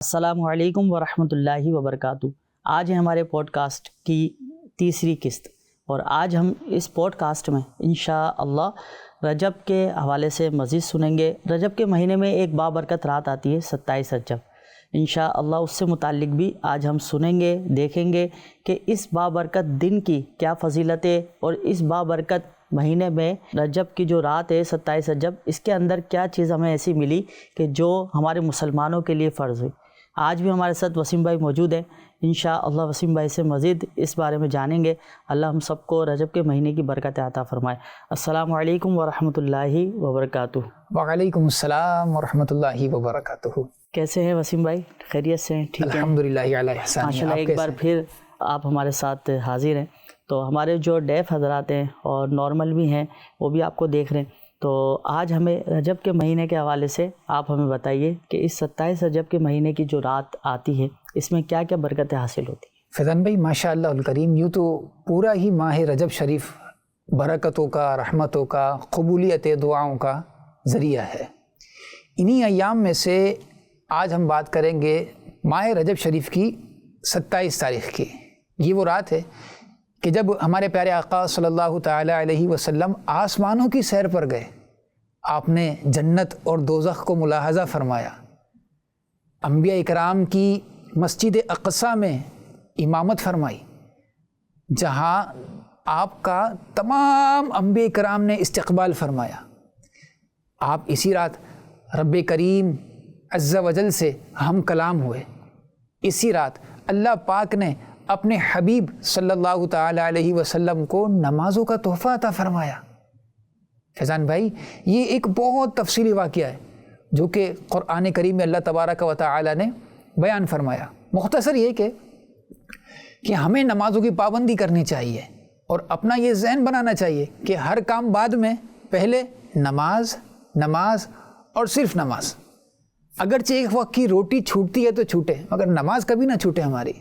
السلام علیکم ورحمۃ اللہ وبرکاتہ۔ آج ہے ہمارے پوڈ کاسٹ کی تیسری قسط، اور آج ہم اس پوڈ کاسٹ میں انشاءاللہ رجب کے حوالے سے مزید سنیں گے۔ رجب کے مہینے میں ایک بابرکت رات آتی ہے 27 رجب، انشاءاللہ اس سے متعلق بھی آج ہم سنیں گے، دیکھیں گے کہ اس بابرکت دن کی کیا فضیلت ہے، اور اس بابرکت مہینے میں رجب کی جو رات ہے 27 رجب، اس کے اندر کیا چیز ہمیں ایسی ملی کہ جو ہمارے مسلمانوں کے لیے فرض ہوئی۔ آج بھی ہمارے ساتھ وسیم بھائی موجود ہیں، انشاءاللہ وسیم بھائی سے مزید اس بارے میں جانیں گے۔ اللہ ہم سب کو رجب کے مہینے کی برکت عطا فرمائے۔ السلام علیکم ورحمۃ اللہ وبرکاتہ۔ وعلیکم السلام ورحمۃ اللہ وبرکاتہ۔ کیسے ہیں وسیم بھائی؟ خیریت سے ہیں؟ ٹھیک ہے الحمدللہ علی احسان۔ ماشاءاللہ ایک بار پھر آپ ہمارے ساتھ حاضر ہیں۔ تو ہمارے جو ڈیف حضرات ہیں اور نارمل بھی ہیں وہ بھی آپ کو دیکھ رہے ہیں، تو آج ہمیں رجب کے مہینے کے حوالے سے آپ ہمیں بتائیے کہ اس 27 رجب کے مہینے کی جو رات آتی ہے اس میں کیا کیا برکتیں حاصل ہوتی ہیں؟ فیضان بھائی ماشاء اللہ الکریم، یوں تو پورا ہی ماہ رجب شریف برکتوں کا، رحمتوں کا، قبولیت دعاؤں کا ذریعہ ہے۔ انہی ایام میں سے آج ہم بات کریں گے ماہ رجب شریف کی 27 تاریخ کی۔ یہ وہ رات ہے کہ جب ہمارے پیارے آقا صلی اللہ تعالیٰ علیہ وسلم آسمانوں کی سیر پر گئے، آپ نے جنت اور دوزخ کو ملاحظہ فرمایا، انبیاء اکرام کی مسجد اقصیٰ میں امامت فرمائی، جہاں آپ کا تمام انبیاء اکرام نے استقبال فرمایا۔ آپ اسی رات رب کریم عز و جل سے ہم کلام ہوئے۔ اسی رات اللہ پاک نے اپنے حبیب صلی اللہ تعالیٰ علیہ وسلم کو نمازوں کا تحفہ عطا فرمایا۔ فیضان بھائی یہ ایک بہت تفصیلی واقعہ ہے جو کہ قرآن کریم میں اللہ تبارک و تعالیٰ نے بیان فرمایا۔ مختصر یہ کہ ہمیں نمازوں کی پابندی کرنی چاہیے اور اپنا یہ ذہن بنانا چاہیے کہ ہر کام بعد میں، پہلے نماز، نماز اور صرف نماز۔ اگرچہ ایک وقت کی روٹی چھوٹتی ہے تو چھوٹے، مگر نماز کبھی نہ چھوٹے ہماری۔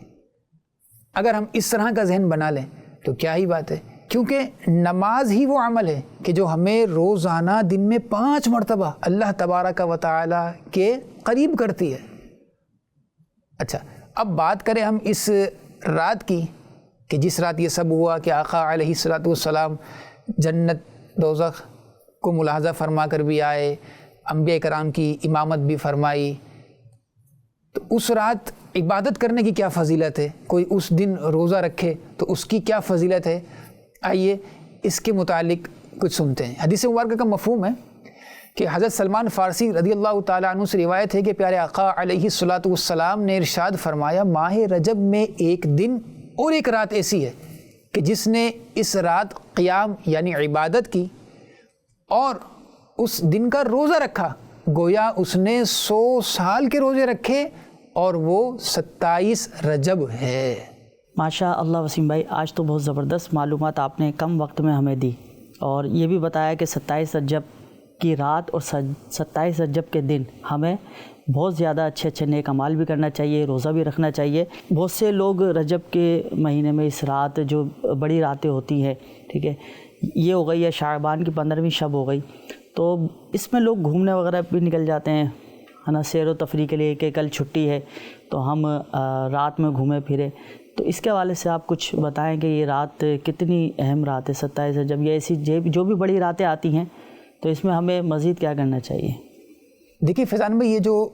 اگر ہم اس طرح کا ذہن بنا لیں تو کیا ہی بات ہے، کیونکہ نماز ہی وہ عمل ہے کہ جو ہمیں روزانہ دن میں 5 مرتبہ اللہ تبارک و تعالیٰ کے قریب کرتی ہے۔ اچھا، اب بات کریں ہم اس رات کی کہ جس رات یہ سب ہوا کہ آقا علیہ الصلوۃ والسلام جنت دوزخ کو ملاحظہ فرما کر بھی آئے، انبیاء کرام کی امامت بھی فرمائی، تو اس رات عبادت کرنے کی کیا فضیلت ہے؟ کوئی اس دن روزہ رکھے تو اس کی کیا فضیلت ہے؟ آئیے اس کے متعلق کچھ سنتے ہیں۔ حدیث مبارکہ کا مفہوم ہے کہ حضرت سلمان فارسی رضی اللہ تعالیٰ عنہ سے روایت ہے کہ پیارے آقا علیہ الصلوۃ والسلام نے ارشاد فرمایا، ماہ رجب میں ایک دن اور ایک رات ایسی ہے کہ جس نے اس رات قیام یعنی عبادت کی اور اس دن کا روزہ رکھا، گویا اس نے 100 سال کے روزے رکھے، اور وہ 27 رجب ہے۔ ماشاء اللہ وسیم بھائی، آج تو بہت زبردست معلومات آپ نے کم وقت میں ہمیں دی، اور یہ بھی بتایا کہ 27 رجب کی رات اور 27 رجب کے دن ہمیں بہت زیادہ اچھے نیک اعمال بھی کرنا چاہیے، روزہ بھی رکھنا چاہیے۔ بہت سے لوگ رجب کے مہینے میں اس رات جو بڑی راتیں ہوتی ہیں، ٹھیک ہے، یہ ہو گئی ہے شعبان کی 15ویں شب ہو گئی، تو اس میں لوگ گھومنے وغیرہ بھی نکل جاتے ہیں، ہے نا، سیر و تفریح کے لیے کہ کل چھٹی ہے تو ہم رات میں گھومے پھرے۔ تو اس کے حوالے سے آپ کچھ بتائیں کہ یہ رات کتنی اہم رات ہے 27 رجب، یہ ایسی جو بھی بڑی راتیں آتی ہیں تو اس میں ہمیں مزید کیا کرنا چاہیے؟ دیکھیے فیضان بھائی، یہ جو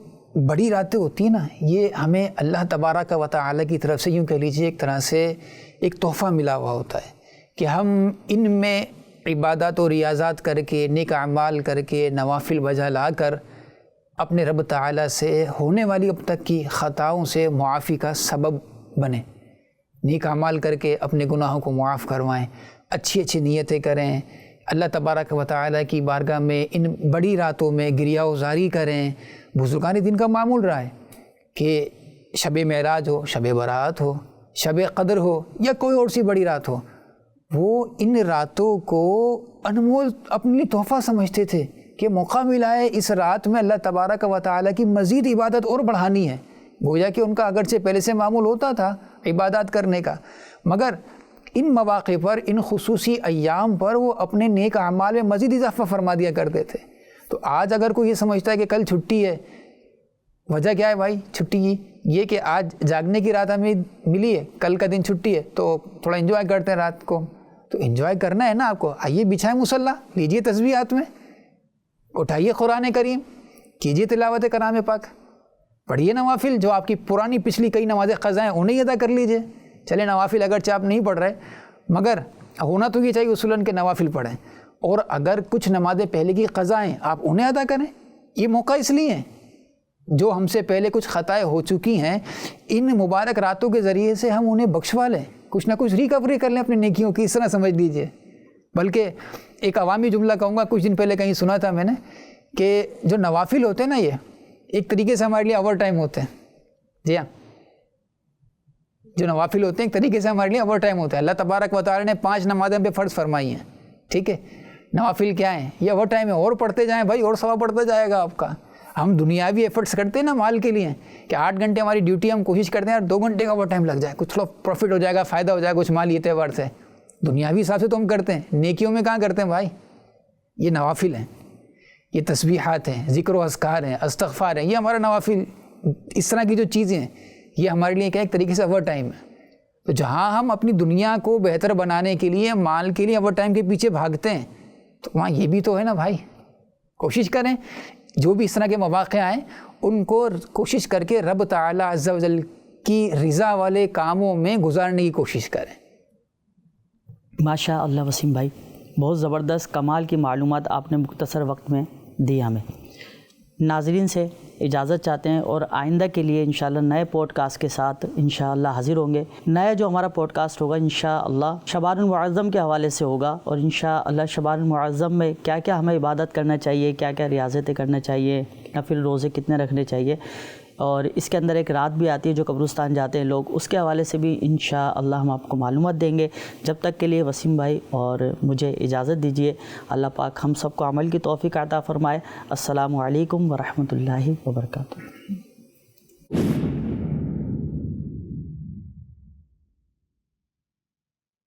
بڑی راتیں ہوتی ہیں نا، یہ ہمیں اللہ تبارک و تعالیٰ کی طرف سے یوں کہہ لیجیے ایک طرح سے ایک تحفہ ملا ہوا ہوتا ہے کہ ہم ان میں عبادات و ریاضات کر کے، نیک اعمال کر کے، نوافل بجا لا کر اپنے رب تعالیٰ سے ہونے والی اب تک کی خطاؤں سے معافی کا سبب بنیں، نیک اعمال کر کے اپنے گناہوں کو معاف کروائیں، اچھی اچھی نیتیں کریں، اللہ تبارک و تعالیٰ کی بارگاہ میں ان بڑی راتوں میں گریہ وزاری کریں۔ بزرگان دین کا معمول رہا ہے کہ شب معراج ہو، شب برات ہو، شب قدر ہو یا کوئی اور سی بڑی رات ہو، وہ ان راتوں کو انمول اپنے لیے تحفہ سمجھتے تھے کہ موقع ملا ہے اس رات میں اللہ تبارک و تعالیٰ کی مزید عبادت اور بڑھانی ہے۔ گویا کہ ان کا اگرچہ پہلے سے معمول ہوتا تھا عبادات کرنے کا، مگر ان مواقع پر، ان خصوصی ایام پر وہ اپنے نیک اعمال میں مزید اضافہ فرما دیا کرتے تھے۔ تو آج اگر کوئی یہ سمجھتا ہے کہ کل چھٹی ہے وجہ کیا ہے بھائی چھٹی کی؟ یہ کہ آج جاگنے کی رات ہمیں ملی ہے، کل کا دن چھٹی ہے تو تھوڑا انجوائے کرتے ہیں رات کو. تو انجوائے کرنا ہے نا آپ کو، آئیے بچھائیں مصلی، لیجیے تسبیح ہاتھ میں، اٹھائیے قرآن کریم، کیجیے تلاوت کلام پاک، پڑھیے نوافل، جو آپ کی پرانی پچھلی کئی نمازیں قضا ہیں انہیں ادا کر لیجیے. چلے نوافل اگرچہ آپ نہیں پڑھ رہے، مگر ہونا تو یہ چاہیے اصولاً کہ نوافل پڑھیں. اور اگر کچھ نمازیں پہلے کی قضا ہیں آپ انہیں ادا کریں. یہ موقع اس لیے ہے جو ہم سے پہلے کچھ خطائیں ہو چکی ہیں، ان مبارک راتوں کے ذریعے سے ہم انہیں بخشوا لیں، کچھ نہ کچھ ریکوری کر لیں اپنی نیکیوں کی، اس طرح سمجھ لیجیے. بلکہ ایک عوامی جملہ کہوں گا، کچھ دن پہلے کہیں سنا تھا میں نے کہ جو نوافل ہوتے ہیں نا یہ ایک طریقے سے ہمارے لیے اوور ٹائم ہوتے ہیں. جی ہاں، جو نوافل ہوتے ہیں ایک طریقے سے ہمارے لیے اوور ٹائم ہوتا ہے. اللہ تبارک و تعالی نے 5 نمازیں پہ فرض فرمائی ہیں، ٹھیک ہے. نوافل کیا ہیں؟ یہ اوور ٹائم ہے، اور پڑھتے جائیں بھائی، اور ثواب بڑھتا جائے گا آپ کا. ہم دنیاوی ایفرٹس کرتے ہیں نا مال کے لیے کہ 8 گھنٹے ہماری ڈیوٹی، ہم کوشش کرتے ہیں 2 گھنٹے کا اوور ٹائم لگ جائے، کچھ تھوڑا پروفٹ ہو جائے گا، فائدہ ہو جائے گا کچھ مالی اعتبار سے. دنیاوی حساب سے تو ہم کرتے ہیں، نیکیوں میں کہاں کرتے ہیں بھائی؟ یہ نوافل ہیں، یہ تسبیحات ہیں، ذکر و اذکار ہیں، استغفار ہیں، یہ ہمارا نوافل. اس طرح کی جو چیزیں ہیں یہ ہمارے لیے کیا ایک طریقے سے اوور ٹائم ہے. تو جہاں ہم اپنی دنیا کو بہتر بنانے کے لیے مال کے لیے اوور ٹائم کے پیچھے بھاگتے ہیں، تو وہاں یہ بھی تو ہے نا بھائی. کوشش کریں جو بھی اس طرح کے مواقع آئیں ان کو کوشش کر کے رب تعالی عز و جل کی رضا والے کاموں میں گزارنے کی کوشش کریں. ماشاء اللہ وسیم بھائی، بہت زبردست کمال کی معلومات آپ نے مختصر وقت میں دی ہمیں. ناظرین سے اجازت چاہتے ہیں اور آئندہ کے لیے انشاءاللہ نئے پوڈ کاسٹ کے ساتھ انشاءاللہ حاضر ہوں گے. نیا جو ہمارا پوڈ کاسٹ ہوگا انشاءاللہ شعبان المعظم کے حوالے سے ہوگا، اور انشاءاللہ شعبان المعظم میں کیا کیا ہمیں عبادت کرنا چاہیے، کیا کیا ریاضتیں کرنا چاہیے، نفل روزے کتنے رکھنے چاہیے، اور اس کے اندر ایک رات بھی آتی ہے جو قبرستان جاتے ہیں لوگ، اس کے حوالے سے بھی انشاءاللہ ہم آپ کو معلومات دیں گے. جب تک کے لیے وسیم بھائی اور مجھے اجازت دیجیے. اللہ پاک ہم سب کو عمل کی توفیق عطا فرمائے. السلام علیکم ورحمۃ اللہ وبرکاتہ.